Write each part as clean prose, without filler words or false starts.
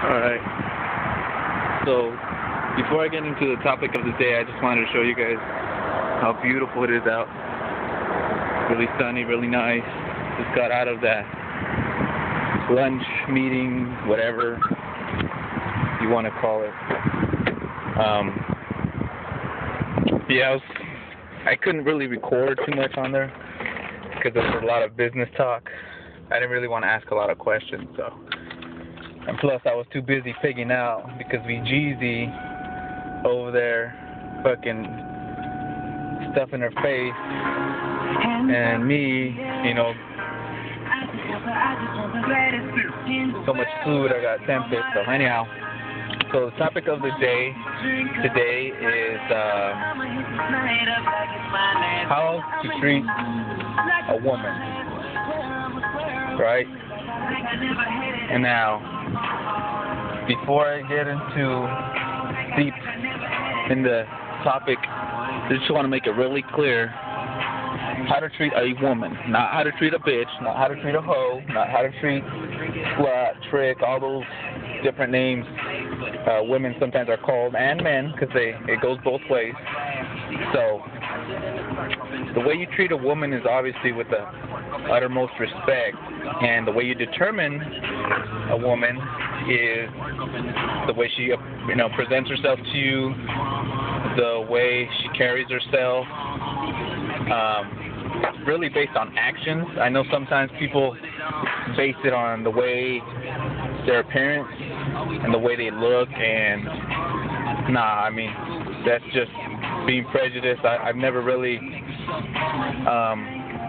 Alright, so before I get into the topic of the day, I just wanted to show you guys how beautiful it is out. Really sunny, really nice. Just got out of that lunch meeting, whatever you want to call it. Yeah, I couldn't really record too much on there because there was a lot of business talk. I didn't really want to ask a lot of questions, so. And plus, I was too busy pigging out because Jeezy over there fucking stuffing her face, and me, you know, so much food, I got tempted. So anyhow, so the topic of the day today is how to treat a woman, right? And now, before I get into deep in the topic, I just want to make it really clear how to treat a woman, not how to treat a bitch, not how to treat a hoe, not how to treat slut, trick, all those different names women sometimes are called, and men, because it goes both ways. So the way you treat a woman is obviously with the uttermost respect, and the way you determine a woman is the way she, presents herself to you, the way she carries herself, really based on actions. I know sometimes people base it on the way their appearance and the way they look, and that's just being prejudiced. I've never really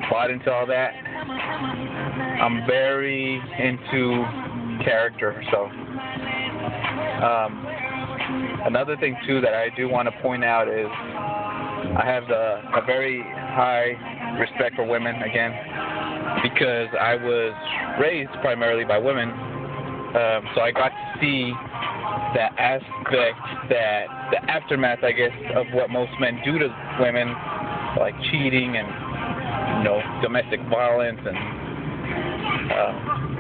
bought into all that. I'm very into character, so another thing too that I do want to point out is I have a very high respect for women, again, because I was raised primarily by women, so I got to see that aspect, that the aftermath, I guess, of what most men do to women, like cheating and domestic violence and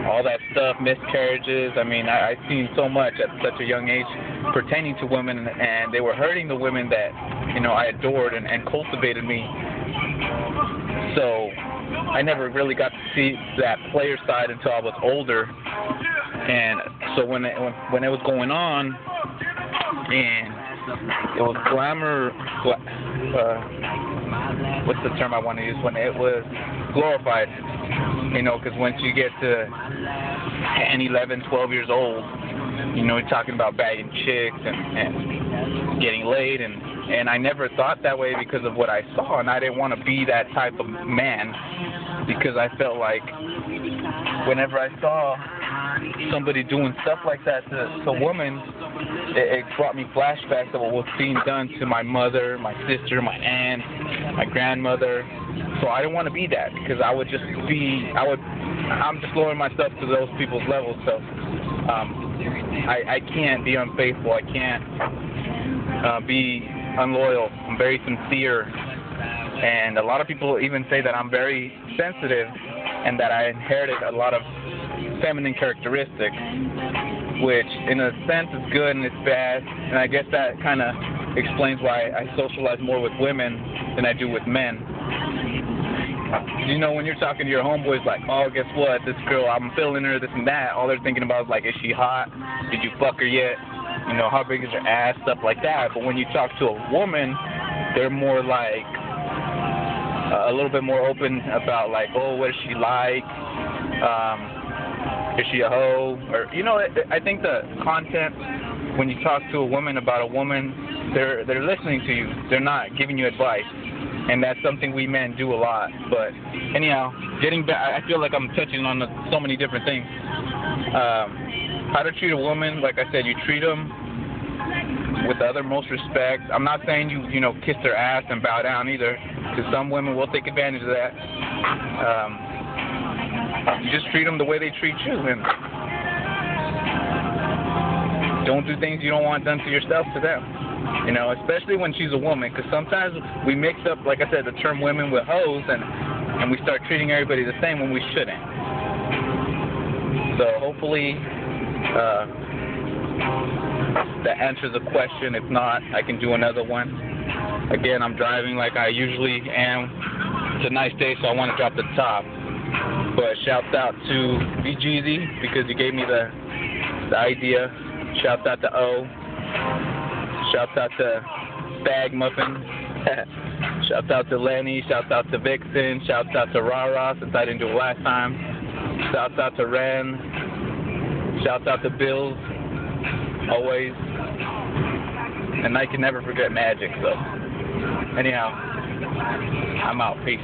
all that stuff, miscarriages. I've seen so much at such a young age pertaining to women, and they were hurting the women that I adored and cultivated me. So I never really got to see that player side until I was older. And so when it was going on, and it was what's the term I want to use? When it was glorified, because once you get to 10, 11, 12 years old, you're talking about bagging chicks and getting laid, and I never thought that way because of what I saw, and I didn't want to be that type of man, because I felt like whenever I saw somebody doing stuff like that to a woman, it brought me flashbacks of what was being done to my mother, my sister, my aunt, my grandmother. So I didn't want to be that, because I'm just lowering myself to those people's levels. So I can't be unfaithful. I can't be unloyal. I'm very sincere. And a lot of people even say that I'm very sensitive and that I inherited a lot of feminine characteristics, which in a sense is good and it's bad. And I guess that kind of explains why I socialize more with women than I do with men. When you're talking to your homeboys, like, oh, guess what, this girl, I'm feeling her, this and that, all they're thinking about is, like, is she hot? Did you fuck her yet? How big is her ass? Stuff like that. But when you talk to a woman, they're more like a little bit more open about, like, oh, what is she like? Is she a hoe? Or, I think the content, when you talk to a woman about a woman, they're listening to you. They're not giving you advice. And that's something we men do a lot. But anyhow, getting back, I feel like I'm touching on so many different things. How to treat a woman, like I said, you treat them with the uttermost respect. I'm not saying you kiss their ass and bow down either, because some women will take advantage of that. You just treat them the way they treat you, and don't do things you don't want done to yourself to them. Especially when she's a woman, because sometimes we mix up, like I said, the term women with hoes, and we start treating everybody the same when we shouldn't. So hopefully that answers the question. If not, I can do another one. Again, I'm driving like I usually am. It's a nice day, so I want to drop the top. But shouts out to VGeezy because he gave me the idea. Shouts out to O. Shouts out to Bag Muffin. Shouts out to Lenny. Shouts out to Vixen. Shouts out to Rara since I didn't do it last time. Shouts out to Ren. Shouts out to Bills. Always. And I can never forget Magic, so. Anyhow, I'm out. Peace.